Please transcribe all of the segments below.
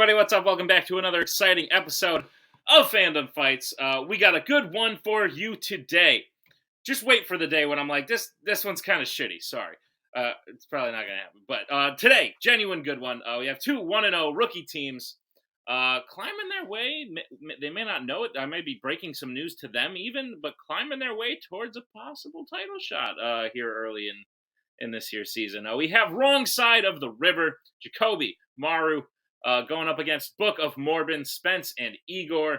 everybody, what's up? Welcome back to another exciting episode of Fandom Fights. We got a good one for you today. Just wait for the day when I'm like, this one's kind of shitty, sorry. It's probably not going to happen. But today, genuine good one. We have two 1-0 rookie teams climbing their way. They may not know it. I may be breaking some news to them even, but climbing their way towards a possible title shot here early in this year's season. We have wrong side of the river, Jacoby, Maru, going up against Book of Morbin, Spence, and Igor.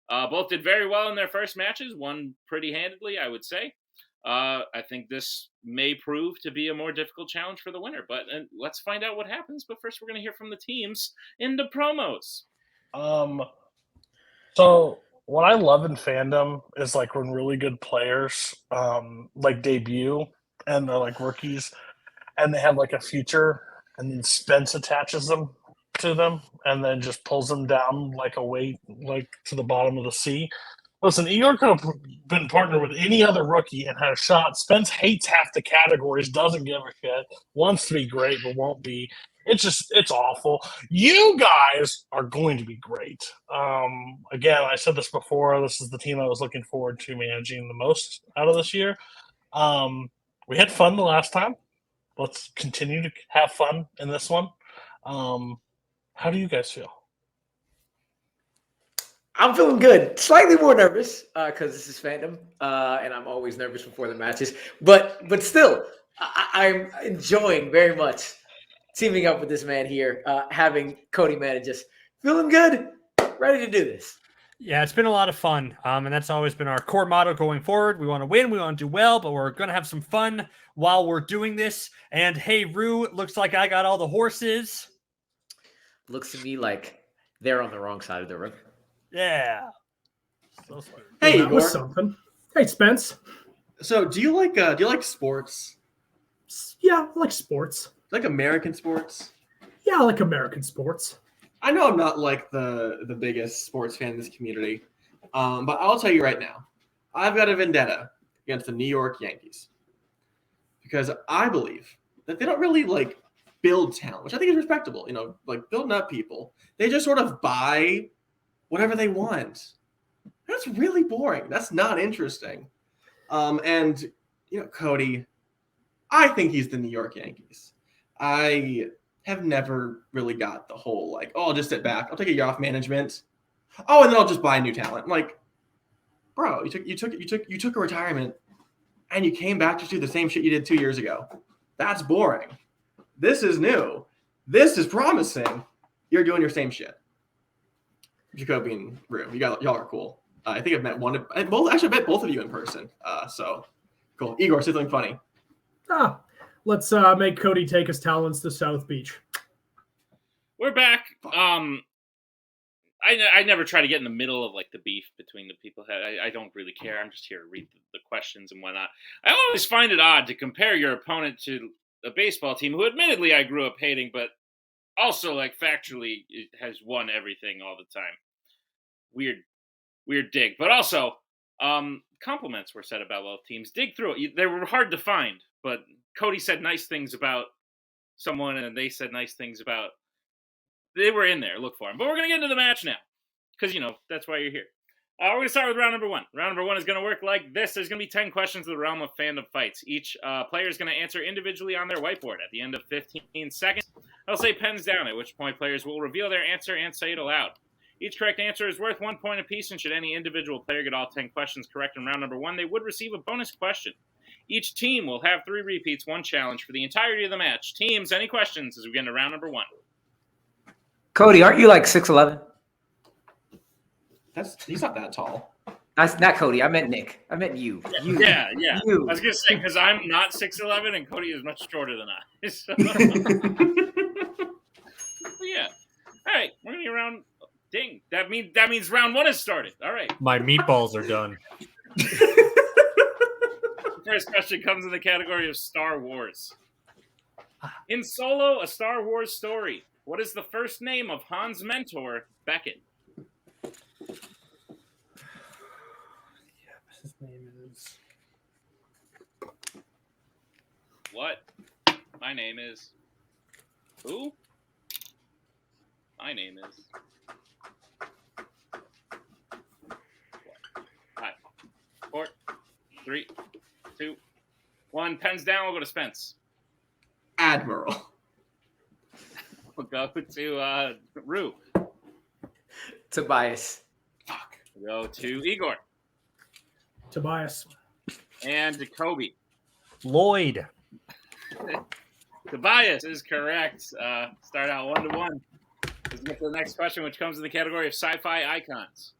Both did very well in their first matches, won pretty handedly, I would say. I think this may prove to be a more difficult challenge for the winner, but let's find out what happens. But first, we're going to hear from the teams in the promos. So what I love in fandom is like when really good players like debut and they're like rookies and they have like a future, and then Spence attaches them to them and then just pulls them down like a weight, like to the bottom of the sea. Listen, Igor could have been partnered with any other rookie and had a shot. Spence hates half the categories, doesn't give a shit, wants to be great but won't be. It's awful. You guys are going to be great. Again, I said this before. This is the team I was looking forward to managing the most out of this year. We had fun the last time. Let's continue to have fun in this one. How do you guys feel? I'm feeling good. Slightly more nervous because this is Fandom, and I'm always nervous before the matches. But still, I'm enjoying very much teaming up with this man here, having Cody man just feeling good, ready to do this. Yeah, it's been a lot of fun, and that's always been our core motto going forward. We want to win, we want to do well, but we're going to have some fun while we're doing this. And hey, Rue, it looks like I got all the horses. Looks to me like they're on the wrong side of the river. Yeah. So hey, Igor. That was something. Hey, Spence. So, do you like sports? Yeah, I like sports. Like American sports? Yeah, I like American sports. I know I'm not like the biggest sports fan in this community, but I'll tell you right now, I've got a vendetta against the New York Yankees because I believe that they don't really like build talent, which I think is respectable. You know, like building up people. They just sort of buy whatever they want. That's really boring. That's not interesting. And you know, Cody, I think he's the New York Yankees. I have never really got the whole like, oh, I'll just sit back. I'll take a year off management. Oh, and then I'll just buy new talent. I'm like, bro, you took a retirement and you came back to do the same shit you did 2 years ago. That's boring. This is new. This is promising. You're doing your same shit. Jacoby and Rue, y'all are cool. I think I've met I met both of you in person. So cool. Igor, say something funny. Let's make Cody take his talents to South Beach. We're back. I never try to get in the middle of like the beef between the people. I don't really care. I'm just here to read the questions and whatnot. I always find it odd to compare your opponent to a baseball team who admittedly I grew up hating, but also like factually has won everything all the time. Weird dig. But also, compliments were said about both teams. Dig through it. They were hard to find, but Cody said nice things about someone, and they said nice things about... They were in there. Look for them. But we're going to get into the match now, because, you know, that's why you're here. We're going to start with round number one. Round number one is going to work like this. There's going to be 10 questions in the realm of fandom fights. Each player is going to answer individually on their whiteboard. At the end of 15 seconds, I'll say pens down, at which point players will reveal their answer and say it aloud. Each correct answer is worth 1 point apiece, and should any individual player get all 10 questions correct in round number one, they would receive a bonus question. Each team will have 3 repeats, 1 challenge for the entirety of the match. Teams, any questions as we get into round number one? Cody, aren't you like 6'11"? He's not that tall. That's not Cody. I meant Nick. I meant you. Yeah. You. I was going to say, because I'm not 6'11", and Cody is much shorter than I. So. Yeah. All right, we're going to get around. Ding. That means round one has started. All right. My meatballs are done. First question comes in the category of Star Wars. In Solo, a Star Wars story, what is the first name of Han's mentor, Beckett? His name is... What? My name is... Who? My name is. 5, 4, 3, 2, 1. Pens down. We'll go to Spence. Admiral. We'll go to Rue. Tobias. Fuck. We'll go to Igor. Tobias. And Jacoby. Lloyd. Tobias is correct. Start out 1-1. Let's get to the next question, which comes in the category of sci-fi icons.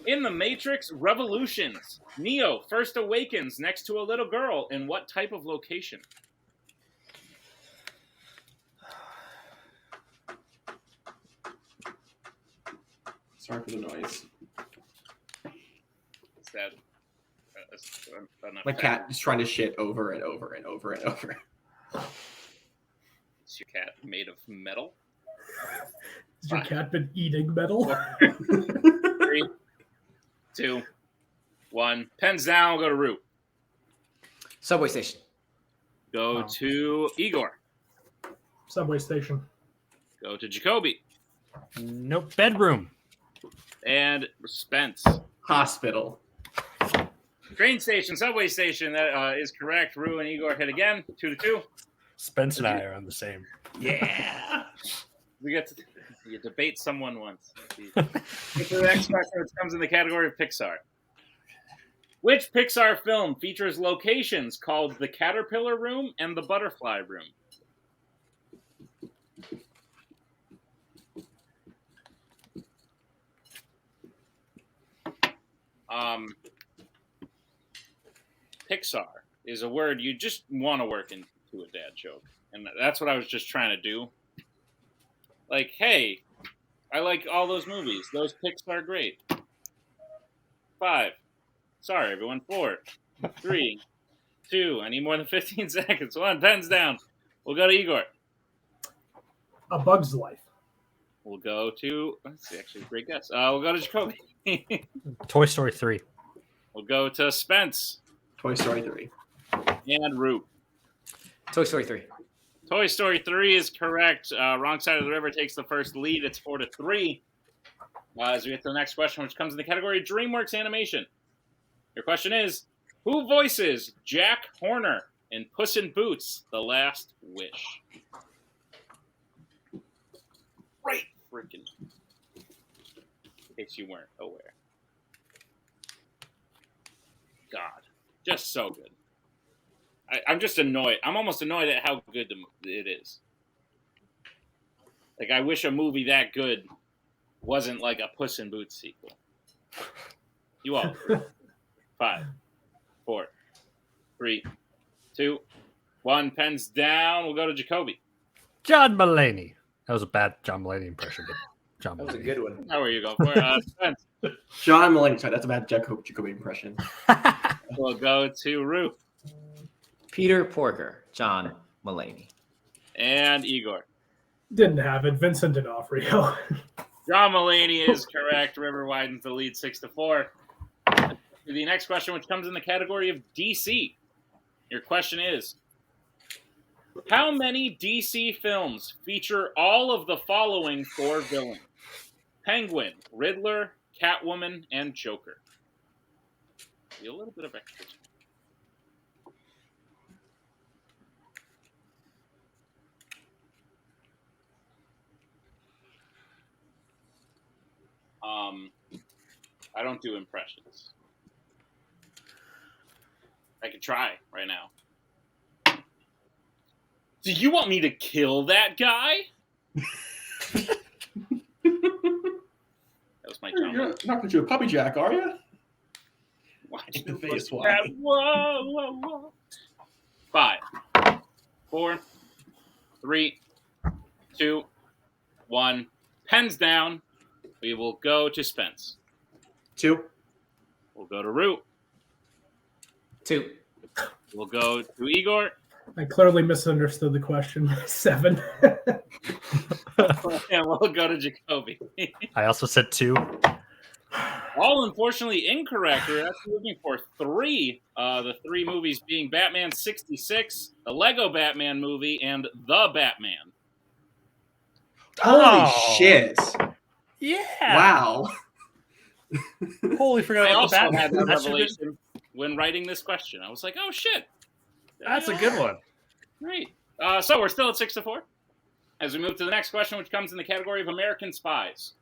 In The Matrix Revolutions, Neo first awakens next to a little girl in what type of location? Sorry for the noise. Is that enough? My cat is trying to shit over and over and over and over. Is your cat made of metal? Has your cat been eating metal? 3, 2, 1. Pens down. We'll go to Root. Subway station. Go to Igor. Subway station. Go to Jacoby. Nope. Bedroom. And Spence. Hospital. Train station, subway station. That is correct. Rue and Igor hit again. 2-2. Spence and I are on the same. Yeah. We get to you debate someone once. Get to the next question, which comes in the category of Pixar. Which Pixar film features locations called the Caterpillar Room and the Butterfly Room? Pixar is a word you just want to work into a dad joke. And that's what I was just trying to do. Like, hey, I like all those movies. Those picks are great. 5. Sorry, everyone. 4, 3, 2. I need more than 15 seconds. 1. Pens down. We'll go to Igor. A Bug's Life. We'll go to... That's actually a great guess. We'll go to Jacoby. Toy Story 3. We'll go to Spence. Toy Story 3. And Root. Toy Story 3. Toy Story 3 is correct. Wrong Side of the River takes the first lead. It's 4-3. As we get to the next question, which comes in the category of DreamWorks Animation. Your question is, who voices Jack Horner in Puss in Boots: The Last Wish? Right freaking. In case you weren't aware. God. Just so good. I'm just annoyed. I'm almost annoyed at how good it is. Like, I wish a movie that good wasn't like a Puss in Boots sequel. You all. 5, 4, 3, 2, 1. Pens down. We'll go to Jacoby. John Mulaney. That was a bad John Mulaney impression, but John That was a Mulaney. good one. How are you going for? Spence. John Mulaney. Sorry, that's a bad Jacoby impression. We'll go to Rue. Peter Porker. John Mulaney. And Igor. Didn't have it. Vincent D'Onofrio. John Mulaney is correct. River widens the lead 6-4. The next question, which comes in the category of DC. Your question is, how many DC films feature all of the following 4 villains? Penguin, Riddler, Catwoman, and Joker. Be a little bit of extra. I don't do impressions. I could try right now. Do you want me to kill that guy? That was my You're John. not going to do a puppy jack, are you? Why In the you face, look why? at- Whoa, whoa, whoa. 5, 4, 3, 2, 1. Pens down. We will go to Spence. 2. We'll go to Root. 2. We'll go to Igor. I clearly misunderstood the question. 7. And we'll go to Jacoby. I also said 2. All unfortunately incorrect. We're actually looking for 3. The 3 movies being Batman 66, the Lego Batman movie, and The Batman. Holy Oh. shit! Yeah. Wow. Holy forgot I about also the Batman. had that That should've been- revelation when writing this question. I was like, oh shit. That's a good one. Right. So we're still at 6-4. As we move to the next question, which comes in the category of American spies.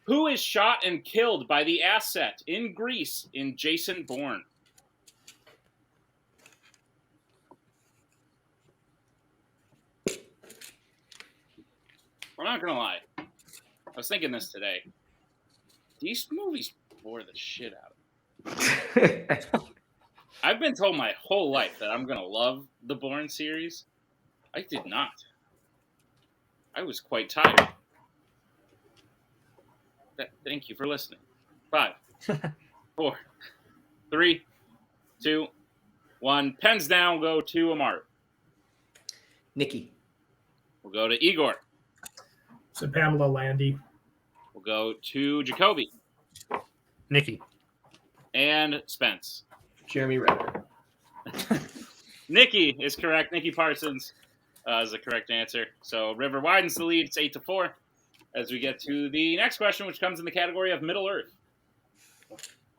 Who is shot and killed by the asset in Greece in Jason Bourne? I'm not gonna lie. I was thinking this today. These movies bore the shit out of me. I've been told my whole life that I'm gonna love the Bourne series. I did not. I was quite tired. Thank you for listening. 5, 4, 3, 2, 1. Pens down. We'll go to Amaru. Nikki. We'll go to Igor. So Pamela Landy. We'll go to Jacoby. Nikki. And Spence. Jeremy Renner. Nikki is correct. Nikki Parsons is the correct answer. So River widens the lead. It's 8-4. As we get to the next question, which comes in the category of Middle Earth.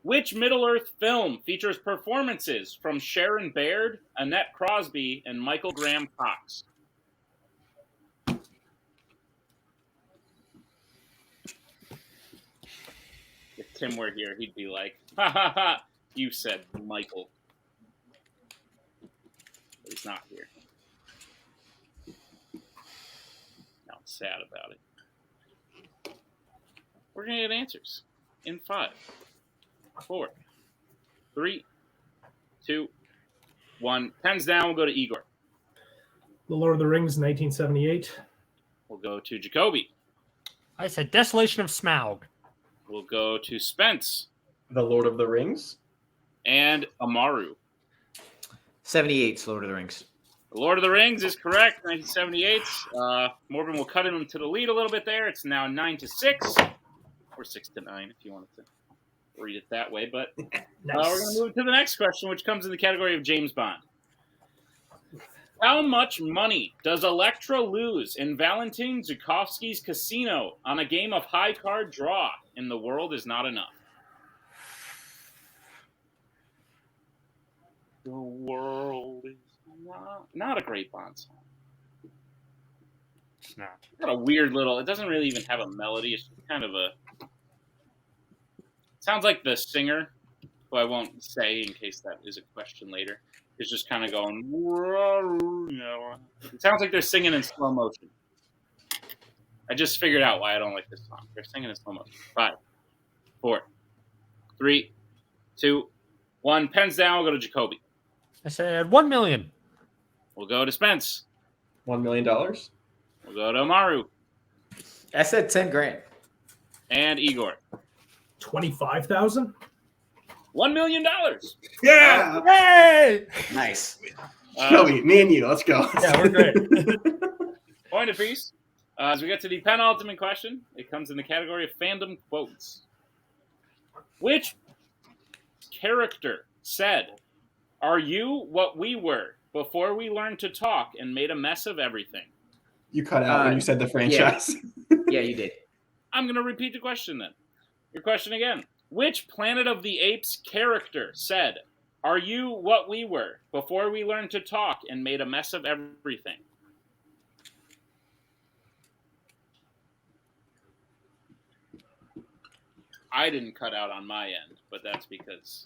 Which Middle Earth film features performances from Sharon Baird, Annette Crosby, and Michael Graham Cox? If Tim were here, he'd be like, ha ha ha, you said Michael. But he's not here. Now I'm sad about it. We're going to get answers in 5, 4, 3, 2, 1. Pens down. We'll go to Igor. The Lord of the Rings, 1978. We'll go to Jacoby. I said Desolation of Smaug. We'll go to Spence. The Lord of the Rings. And Amaru. 78's Lord of the Rings. The Lord of the Rings is correct. 1978. Morbin will cut him to the lead a little bit there. It's now 9-6. Or 6-9 if you wanted to read it that way. But Nice. we're going to move to the next question, which comes in the category of James Bond. How much money does Elektra lose in Valentin Zukovsky's casino on a game of high card draw in The World Is Not Enough? The world is not a great Bond song. It's not. It's got a weird little. It doesn't really even have a melody. It's just kind of a. It sounds like the singer, who I won't say in case that is a question later, is just kind of going. It sounds like they're singing in slow motion. I just figured out why I don't like this song. They're singing in slow motion. 5, 4, 3, 2, 1. Pens down. We'll go to Jacoby. I said 1 million. We'll go to Spence. $1 million. We'll go to Amaru. I said 10 grand. And Igor. 25,000. $1 million. Yeah. Hey! Nice. Joey, me and you. Let's go. Yeah, we're great. Point apiece. As we get to the penultimate question, it comes in the category of fandom quotes. Which character said, "Are you what we were before we learned to talk and made a mess of everything"? You cut out when you said the franchise. Yeah, you did. I'm going to repeat the question then. Your question again. Which Planet of the Apes character said, "Are you what we were before we learned to talk and made a mess of everything"? I didn't cut out on my end, but that's because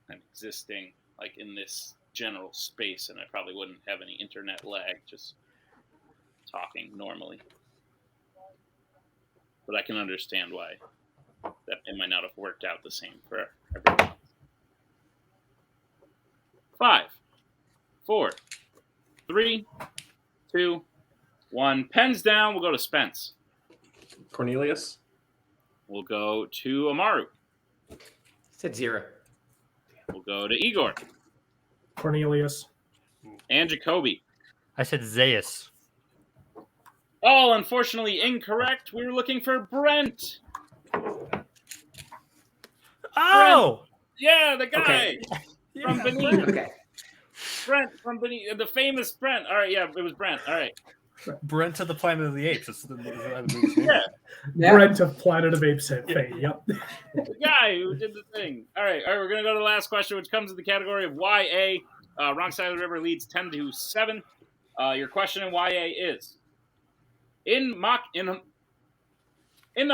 I'm existing like in this general space and I probably wouldn't have any internet lag just talking normally. But I can understand why that it might not have worked out the same for everyone else. 5, 4, 3, 2, 1. Pens down. We'll go to Spence. Cornelius. We'll go to Amaru. Said 0. We'll go to Igor. Cornelius. And Jacoby. I said Zaius. All unfortunately incorrect. We were looking for Brent. Oh! Yeah, the guy Okay. from Benin. Okay. Brent from Benin. The famous Brent. All right, yeah, it was Brent. All right. Brent of the Planet of the Apes. That's the movie's name. Yeah, Brent of Planet of Apes fame. Yep. the guy who did the thing. All right, we're gonna go to the last question, which comes in the category of YA. Wrong Side of the River leads 10-7. Your question in YA is: in the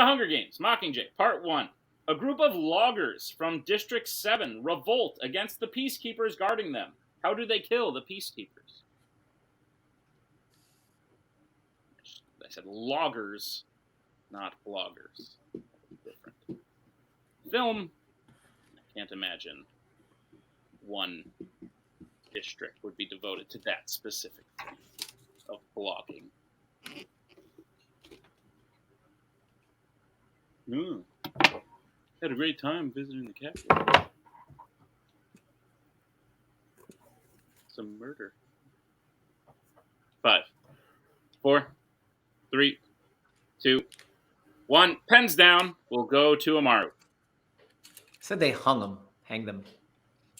Hunger Games, Mockingjay, Part 1, a group of loggers from District 7 revolt against the peacekeepers guarding them. How do they kill the peacekeepers? I said loggers, not bloggers. Different. Film, I can't imagine one district would be devoted to that specific thing of blogging. Had a great time visiting the capital. Some murder. 5, 4, 3, 2, 1. Pens down. We'll go to Amaru. Said they hang them.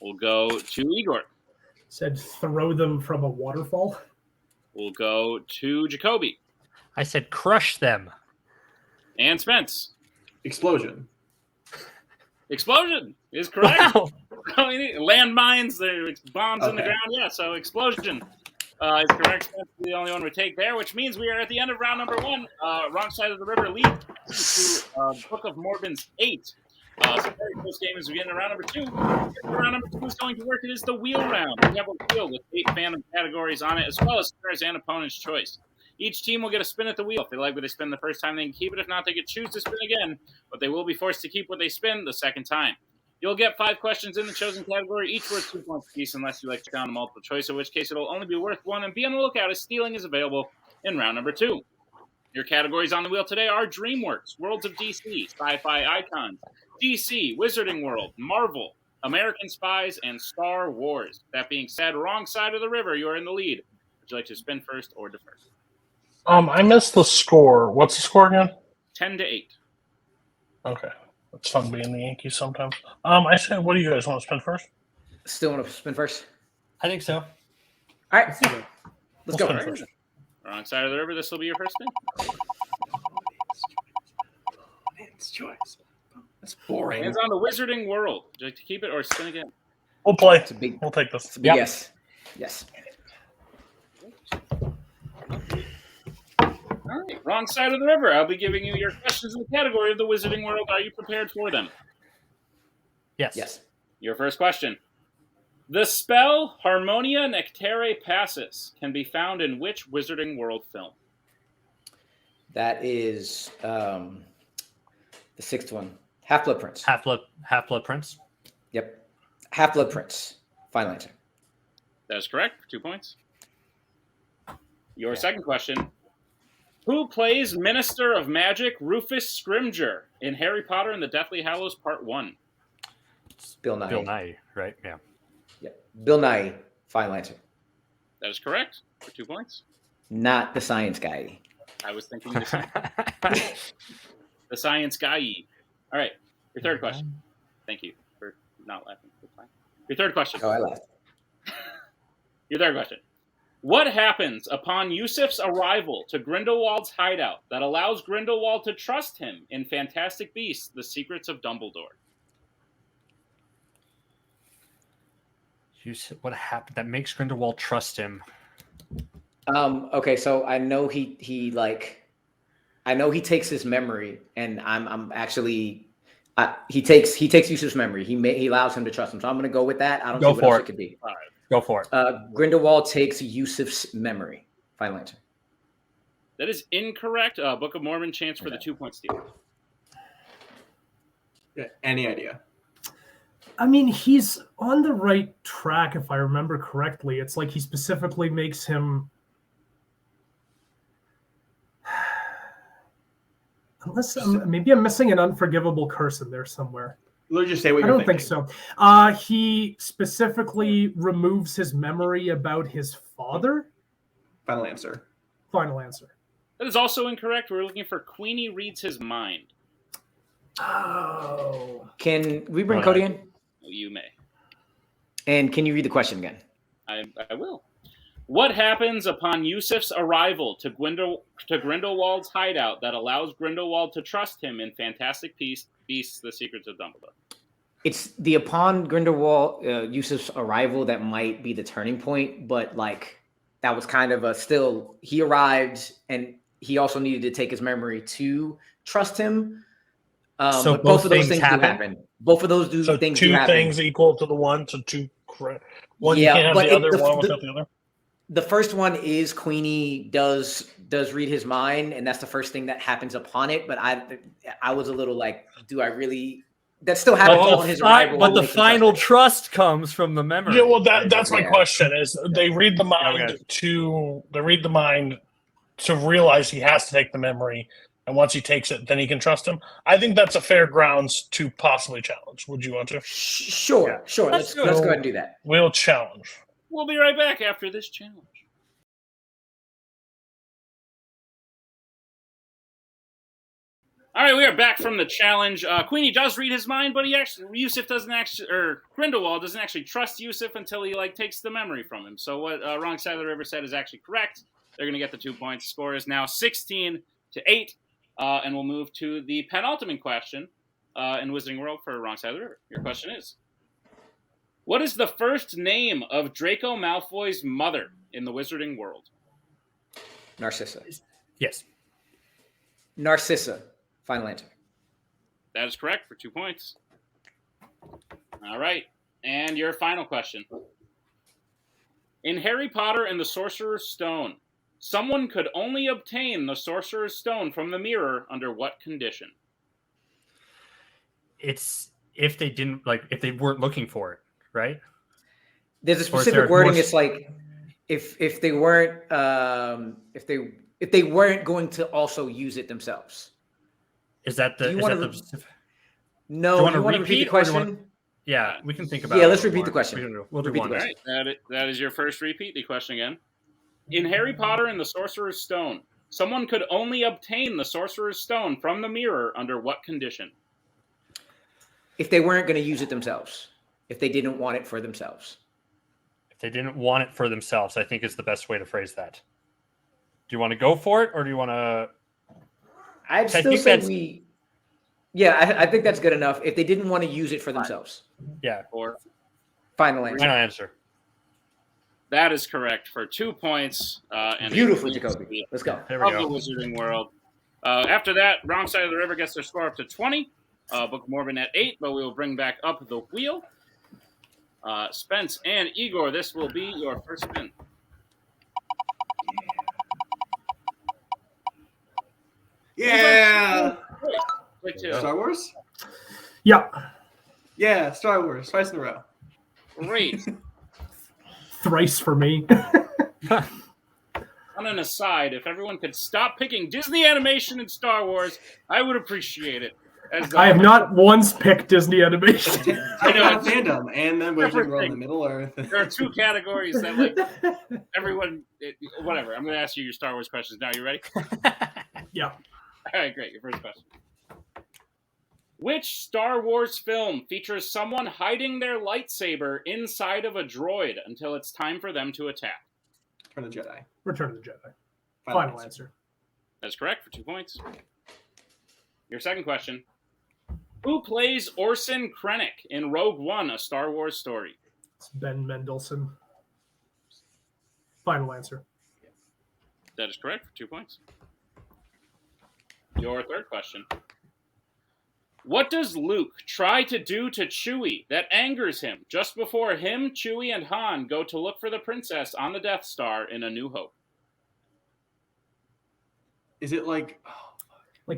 We'll go to Igor. Said throw them from a waterfall. We'll go to Jacoby. I said crush them. And Spence. Explosion. Explosion is correct. Wow. Landmines, there's bombs in the Okay. ground. Yeah, so explosion is correct. Spence is the only one we take there, which means we are at the end of round number 1. Wrong Side of the River leads to Book of Morbin's 8. So very close game as we get into round number 2. Round number 2 is going to work. It is the wheel round. We have a wheel with 8 fandom categories on it, as well as winners and opponent's choice. Each team will get a spin at the wheel. If they like what they spin the first time, they can keep it. If not, they can choose to spin again, but they will be forced to keep what they spin the second time. You'll get 5 questions in the chosen category, each worth 2 points apiece, unless you like to count a multiple choice, in which case it'll only be worth 1. And be on the lookout as stealing is available in round number 2. Your categories on the wheel today are DreamWorks, Worlds of DC, Sci-Fi Icons, DC, Wizarding World, Marvel, American Spies, and Star Wars. That being said, Wrong Side of the River, you are in the lead. Would you like to spin first or defer? I missed the score. What's the score again? 10-8. Okay. It's fun being the Yankees sometimes. I said, what do you guys want to spin first? Still want to spin first? I think so. All right. Let's go. spin first. Wrong Side of the River, this will be your first spin. Man's choice. That's boring. Hands on the Wizarding World. Would you like to keep it or spin again? We'll play. It's a big, We'll take this. it's a big yes. Yes. All right. Wrong Side of the River. I'll be giving you your questions in the category of the Wizarding World. Are you prepared for them? Yes. Yes. Your first question. The spell Harmonia Nectare Passus can be found in which Wizarding World film? That is the 6th one. Half-Blood Prince. Half-Blood Prince. Yep. Half-Blood Prince. Final answer. That is correct for 2 points. Your second question. Who plays Minister of Magic Rufus Scrimgeour in Harry Potter and the Deathly Hallows Part 1? Bill Nye. Bill Nye, right? Yeah. Yep. Bill Nye. Final answer. That is correct for 2 points. Not the science guy. I was thinking the science guy. All right. Your third question. Thank you for not laughing. Your third question. Oh, I laughed. Your third question. What happens upon Yusuf's arrival to Grindelwald's hideout that allows Grindelwald to trust him in Fantastic Beasts: The Secrets of Dumbledore? What happened that makes Grindelwald trust him? Okay, so I know he takes his memory, and I'm actually he takes Yusuf's memory. He allows him to trust him. So I'm going to go with that. I don't Go see what for else it. it could be. All right. Go for it. Grindelwald takes Yusuf's memory. Final answer. That is incorrect. Book of Mormon chance for the 2-point steal. Yeah, any idea? I mean, he's on the right track, if I remember correctly. It's like he specifically makes him. Unless maybe I'm missing an unforgivable curse in there somewhere. Let's just say what I you're don't think thinking. so. He specifically removes his memory about his father. Final answer. Final answer. That is also incorrect. We're looking for Queenie reads his mind. Oh. Can we bring Right. Cody in? You may. And can you read the question again? I will. What happens upon Yusuf's arrival to Grindelwald's hideout that allows Grindelwald to trust him in Fantastic Beasts: The Secrets of Dumbledore? It's the upon Grindelwald Yusuf's arrival that might be the turning point, but like that was kind of still he arrived and he also needed to take his memory to trust him. So but both of those things things happen? do happen. Both of those So things two do happen. things equal to the one. So two. One Yeah, you can't have but the other one without the other. The first one is Queenie does read his mind, and that's the first thing that happens upon it. But I was a little like, do I really? That still happens on his arrival. But the final trust comes from the memory. Yeah, well, that's my question. Is they read the mind Okay. they read the mind to realize he has to take the memory, and once he takes it, then he can trust him. I think that's a fair grounds to possibly challenge. Would you want to? Sure. Let's go ahead and do that. We'll challenge. We'll be right back after this challenge. All right, we are back from the challenge. Queenie does read his mind, but Grindelwald doesn't actually trust Yusuf until he takes the memory from him. So what Wrong Side of the River said is actually correct. They're going to get the 2 points. Score is now 16-8, and we'll move to the penultimate question in Wizarding World for Wrong Side of the River. Your question is, what is the first name of Draco Malfoy's mother in the Wizarding World? Narcissa. Yes. Narcissa. Final answer. That is correct for 2 points. All right. And your final question. In Harry Potter and the Sorcerer's Stone, someone could only obtain the Sorcerer's Stone from the mirror under what condition? It's if they didn't if they weren't looking for it, right? There's a specific wording. It's like if they weren't if they weren't going to also use it themselves. Is that the? No. Do you want to repeat the question? Yeah, we can think about it. Yeah, let's repeat the question. We'll do one. All right, that is your first repeat the question again. In Harry Potter and the Sorcerer's Stone, someone could only obtain the Sorcerer's Stone from the mirror under what condition? If they weren't going to use it themselves. If they didn't want it for themselves. If they didn't want it for themselves, I think is the best way to phrase that. Do you want to go for it, or do you want to... I'd still say I think that's good enough. If they didn't want to use it for themselves. Yeah. Or final answer. Final answer. That is correct for 2 points. And beautiful, Jacoby. Let's go. There we go. The Wizarding World. After that, Wrong Side of the River gets their score up to 20. Book Morbin at 8, but we will bring back up the wheel. Spence and Igor, this will be your first spin. Yeah. Wait, Star Wars? Yeah. Yeah, Star Wars. Twice in a row. Great. Thrice for me. On an aside, if everyone could stop picking Disney animation and Star Wars, I would appreciate it. I have not once picked Disney animation. I know Fandom and then Wizarding World in the middle. There are 2 categories that everyone. Whatever. I'm going to ask you your Star Wars questions now. You ready? Yeah. All right, great. Your first question. Which Star Wars film features someone hiding their lightsaber inside of a droid until it's time for them to attack? Return of the Jedi. Return of the Jedi. Final answer. That's correct for 2 points. Your second question. Who plays Orson Krennic in Rogue One, A Star Wars Story? It's Ben Mendelsohn. Final answer. That is correct for 2 points. Your third question. What does Luke try to do to Chewie that angers him just before him, Chewie, and Han go to look for the princess on the Death Star in A New Hope? Is it like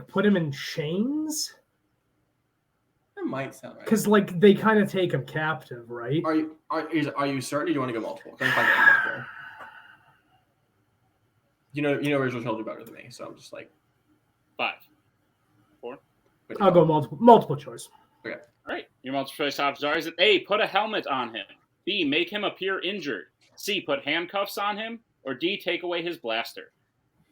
put him in chains? That might sound right. Because they kind of take him captive, right? Are you certain? Or do you want to go multiple? I'm fine with multiple. You know original trilogy better than me, so I'm just like 5, 4. I'll go multiple choice. Okay. All right. Your multiple choice options are: is it A, put a helmet on him; B, make him appear injured; C, put handcuffs on him; or D, take away his blaster?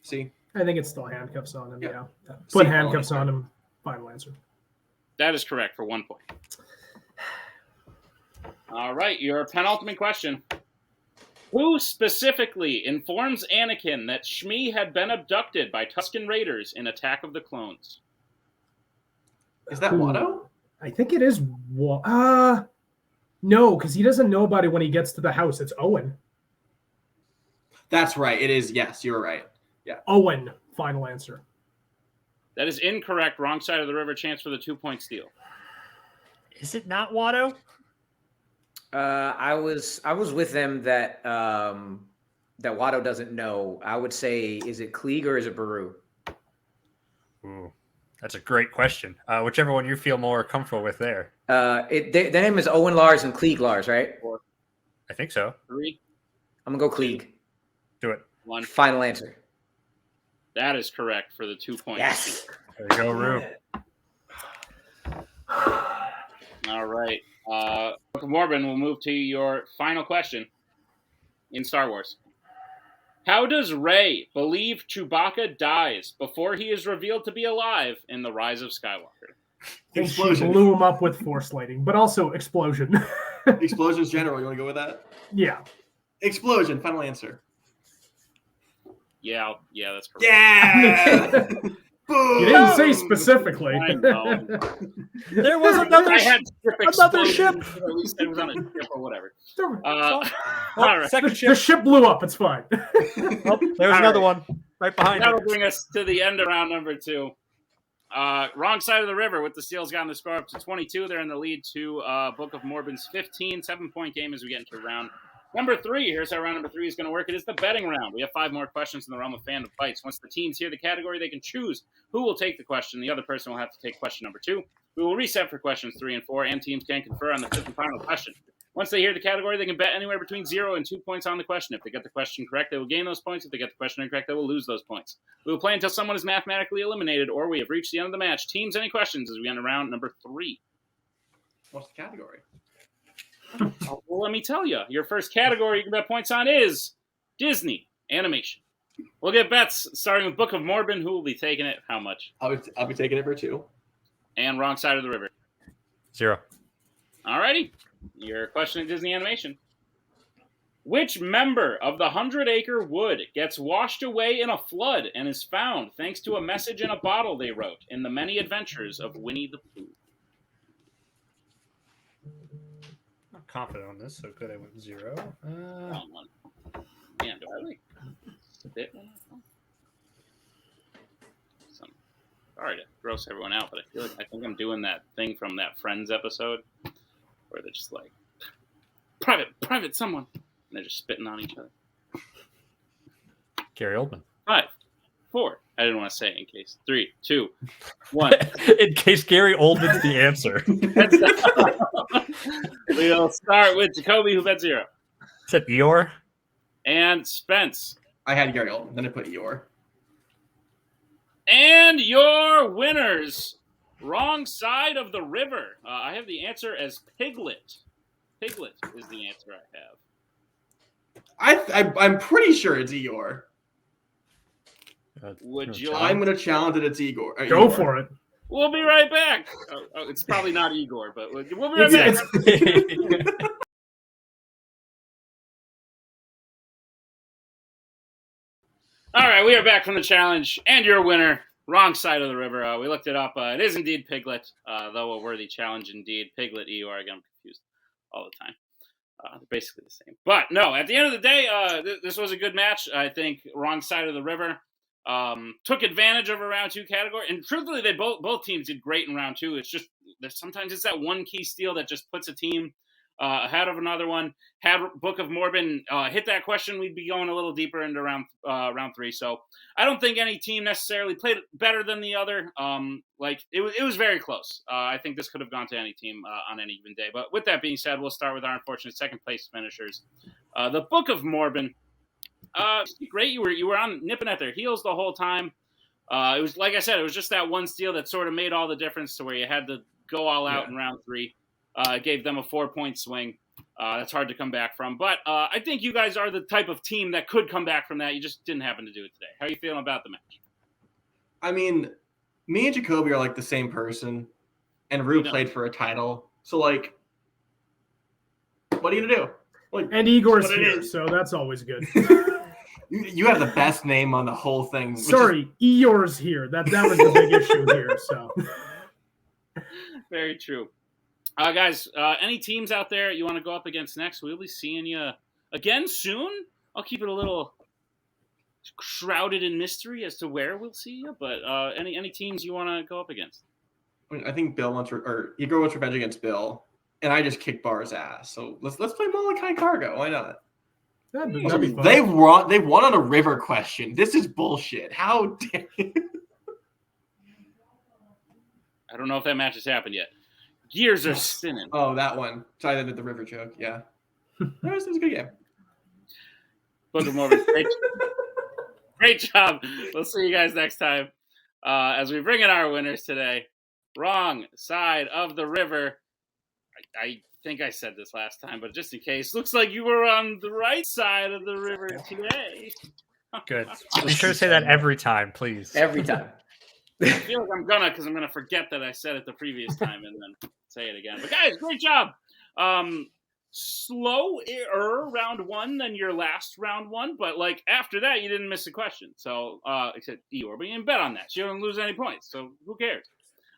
C. I think it's still handcuffs on him. Yeah. Put handcuffs on him. Final answer. That is correct for 1 point. All right. Your penultimate question. Who specifically informs Anakin that Shmi had been abducted by Tusken Raiders in Attack of the Clones? Is that Watto? I think it is. No, because he doesn't know about it when he gets to the house. It's Owen. That's right. It is. Yes, you're right. Yeah. Owen. Final answer. That is incorrect. Wrong side of the river. Chance for the 2-point steal. Is it not Watto? I was with them that Watto doesn't know. I would say, is it Klieg or is it Baru? Ooh, that's a great question. Whichever one you feel more comfortable with there. Their name is Owen Lars and Klieg Lars, right? I think so. 3. I'm gonna go Klieg. Do it. 1. Final answer. That is correct for the 2 points. Yes. There you go, Rue. All right. Book of Morbin, we'll move to your final question in Star Wars. How does Rey believe Chewbacca dies before he is revealed to be alive in The Rise of Skywalker? And she Explosion. blew him up with force lighting, but also explosion. Explosions general. You want to go with that? Yeah. Explosion. Final answer. Yeah, that's correct. Yeah. Boom. You didn't say specifically. I know. There was another I had another ship. At least it was on a ship or whatever. Oh, All right. Second the ship. ship blew up. It's fine. Oh, there's All another right. one right behind That'll it. bring us to the end of round number 2. Wrong side of the river with the Steel's gotten the score up to 22. They're in the lead to Book of Morbin's 15. 7-point game as we get into round number 3. Here's how round number 3 is going to work. It is the betting round. We have 5 more questions in the realm of fandom fights. Once the teams hear the category, they can choose who will take the question. The other person will have to take question number 2. We will reset for questions 3 and 4, and teams can confer on the 5th and final question. Once they hear the category, they can bet anywhere between 0 and 2 points on the question. If they get the question correct, they will gain those points. If they get the question incorrect, they will lose those points. We will play until someone is mathematically eliminated or we have reached the end of the match. Teams, any questions as we enter round number 3? What's the category? Well, let me tell you. Your first category you can bet points on is Disney animation. We'll get bets starting with Book of Morbin. Who will be taking it? How much? I'll be taking it for 2. And wrong side of the river. 0. Alrighty. Your question in Disney animation. Which member of the 100-Acre Wood gets washed away in a flood and is found thanks to a message in a bottle they wrote in The Many Adventures of Winnie the Pooh? Not confident on this, so good. I went 0. Wrong one. Man, do I like spit when I Sorry to gross everyone out, but I think I'm doing that thing from that Friends episode where they're just like, private, someone. And they're just spitting on each other. Gary Oldman. 5, 4. I didn't want to say it in case. 3, 2, 1. In case Gary Oldman's the answer. We'll start with Jacoby, who bet 0. Is that Eeyore? And Spence. I had Gary Oldman. Then I put Eeyore. And your winners, wrong side of the river. I have the answer as Piglet. Piglet is the answer I have. I'm pretty sure it's Eeyore. Would you I'm going to challenge that it's Igor. Go Eeyore. for it. We'll be right back. Oh, it's probably not Igor, but we'll be right back. All right, we are back from the challenge, and your winner, wrong side of the river. We looked it up. It is indeed Piglet, though a worthy challenge indeed. Piglet, Eeyore, again, I'm confused all the time. They're basically the same. But no, at the end of the day, this was a good match. I think wrong side of the river took advantage of a round 2 category. And truthfully, they both teams did great in round 2. It's just sometimes it's that one key steal that just puts a team ahead of another one. Had Book of Morbin hit that question, we'd be going a little deeper into round 3. So I don't think any team necessarily played better than the other. It was very close. I think this could have gone to any team on any given day. But with that being said, we'll start with our unfortunate second place finishers. The Book of Morbin. Great. You were on nipping at their heels the whole time. It was, like I said, it was just that one steal that sort of made all the difference to where you had to go all out in round 3. Gave them a 4-point swing. That's hard to come back from. But I think you guys are the type of team that could come back from that. You just didn't happen to do it today. How are you feeling about the match? I mean, me and Jacoby are like the same person, and Rue played for a title. So, like, what are you going to do? Like, And Igor's what it here, is. so that's always good. You have the best name on the whole thing. which is- Sorry, Eeyore's here. That was the big issue here. So Very true. Guys, any teams out there you want to go up against next? We'll be seeing you again soon. I'll keep it a little shrouded in mystery as to where we'll see you. But any teams you want to go up against? I think Bill wants Igor wants revenge against Bill, and I just kicked Bar's ass. So let's play Molokai Cargo. Why not? that'd be Also, fun. they won on a river question. This is bullshit. How dare you? I don't know if that match has happened yet. Gears are spinning. Oh, that one. Sorry, I did the river joke. Yeah. That was a good game. Book of Morbin. Great job. We'll see you guys next time as we bring in our winners today. Wrong side of the river. I think I said this last time, but just in case, looks like you were on the right side of the river today. Good. Be sure to say that every time, please. Every time. I feel like I'm gonna forget that I said it the previous time and then say it again. But guys, great job. Slower round one than your last round one, but like after that, you didn't miss a question. So except Eeyore, but you didn't bet on that. So you don't lose any points. So who cares?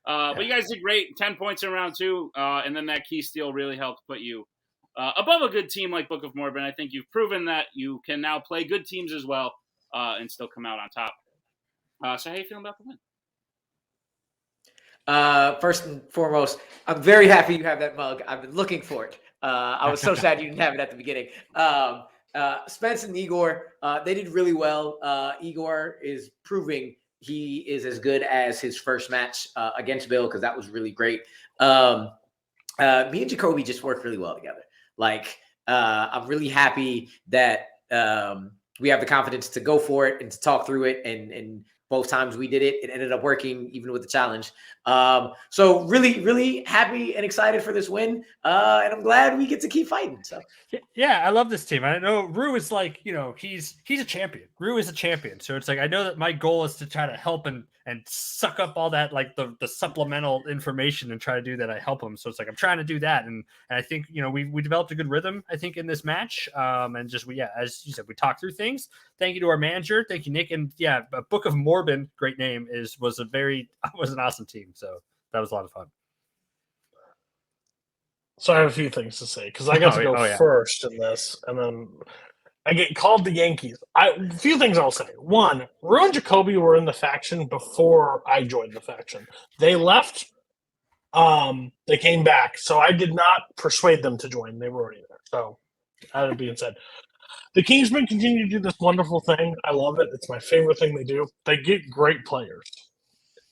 But you guys did great. 10 points in round two, and then that key steal really helped put you above a good team like Book of Morbin. I think you've proven that you can now play good teams as well and still come out on top. So how you feeling about the win? First and foremost, I'm very happy you have that mug. I've been looking for it. I was so sad you didn't have it at the beginning. Spence and Igor, they did really well. Igor is proving he is as good as his first match against Bill, because that was really great. Me and Jacoby just worked really well together. Like, I'm really happy that we have the confidence to go for it and to talk through it, and both times we did it, it ended up working even with the challenge. So really, really happy and excited for this win. And I'm glad we get to keep fighting. So Yeah, I love this team. I know Rue is like, he's a champion. Rue is a champion. So it's like, I know that my goal is to try to help and suck up all that, like the supplemental information and try to do that. I help him. So it's like, I'm trying to do that. And I think, we developed a good rhythm, I think, in this match. And just, as you said, we talked through things. Thank you to our manager. Thank you, Nick. And yeah, Book of Morbin, great name, was an awesome team. So that was a lot of fun. So I have a few things to say because I got to go first in this, and then I get called the Yankees. A few things I'll say. One, Rue and Jacoby were in the faction before I joined the faction. They left. They came back, so I did not persuade them to join. They were already there. So that being said, the Kingsmen continue to do this wonderful thing. I love it. It's my favorite thing they do. They get great players,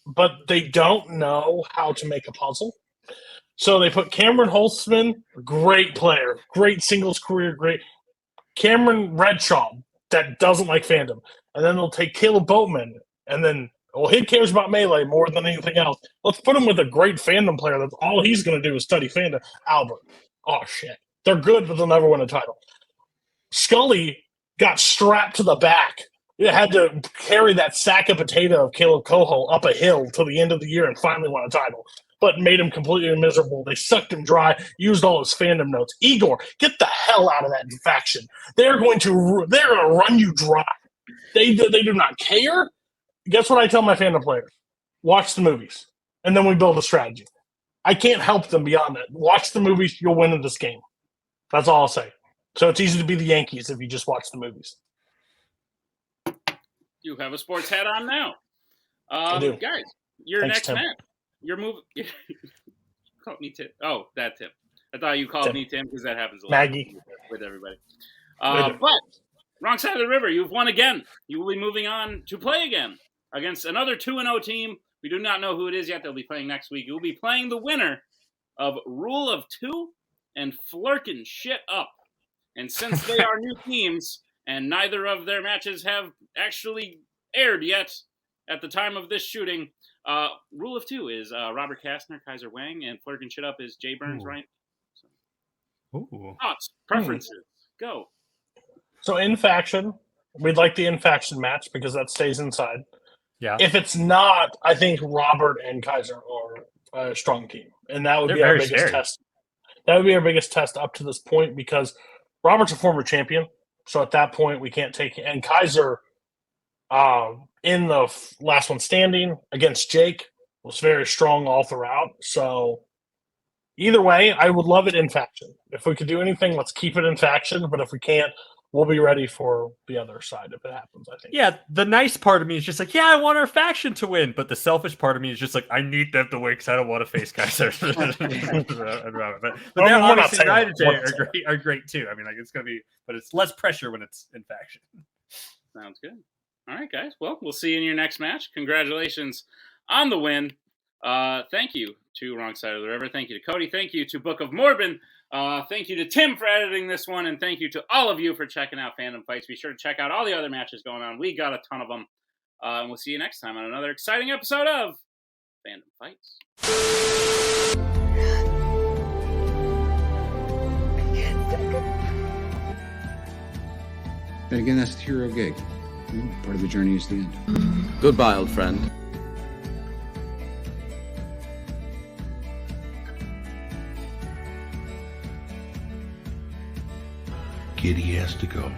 but they don't know how to make a puzzle. So they put Cameron Holtzman, great player, great singles career, great. Cameron Redshaw, that doesn't like Fandom. And then they'll take Kaleb Boatman, and then, he cares about Melee more than anything else. Let's put him with a great Fandom player that's all he's going to do is study Fandom. Albert. Oh, shit. They're good, but they'll never win a title. Scully got strapped to the back. It had to carry that sack of potato of Kaleb Koho up a hill till the end of the year and finally won a title, but made him completely miserable. They sucked him dry, used all his Fandom notes. Igor, get the hell out of that faction. They're going to run you dry. They do not care. Guess what I tell my Fandom players? Watch the movies, and then we build a strategy. I can't help them beyond that. Watch the movies, you'll win in this game. That's all I'll say. So it's easy to be the Yankees if you just watch the movies. You have a sports hat on now. I do. Guys, your Thanks, next Tim. match. Your move. Called me Tim. Oh, that Tim. I thought you called me Tim because that happens a lot Maggie. with everybody. But wrong side of the river. You've won again. You will be moving on to play again against another 2-0 team. We do not know who it is yet. They'll be playing next week. You will be playing the winner of Rule of Two and Flirkin' Shit Up. And since they are new teams and neither of their matches have actually aired yet at the time of this shooting, Rule of Two is Robert Kastner, Kaiser Wang, and Flirkin' Shit Up is Jay Burns, right? So, thoughts, preferences, go. So in faction, we'd like the in faction match because that stays inside. Yeah. If it's not, I think Robert and Kaiser are a strong team, and that would be our biggest test. That would be our biggest test up to this point because Robert's a former champion, so at that point we can't take – and Kaiser in the last one standing against Jake was very strong all throughout. So either way, I would love it in faction. If we could do anything, let's keep it in faction. But if we can't, we'll be ready for the other side if it happens, I think. Yeah, the nice part of me is just like, yeah, I want our faction to win. But the selfish part of me is just like, I need them to win because I don't want to face Kaiser. But now obviously Ryan and Jay are great too. I mean, like it's going to be, but it's less pressure when it's in faction. Sounds good. All right, guys. Well, we'll see you in your next match. Congratulations on the win. Thank you to Wrong Side of the River. Thank you to Cody. Thank you to Book of Morbin. Thank you to Tim for editing this one. And thank you to all of you for checking out Fandom Fights. Be sure to check out all the other matches going on. We got a ton of them. And we'll see you next time on another exciting episode of Fandom Fights. But again, that's the hero gig. Part of the journey is the end. Goodbye, old friend. Kitty has to go.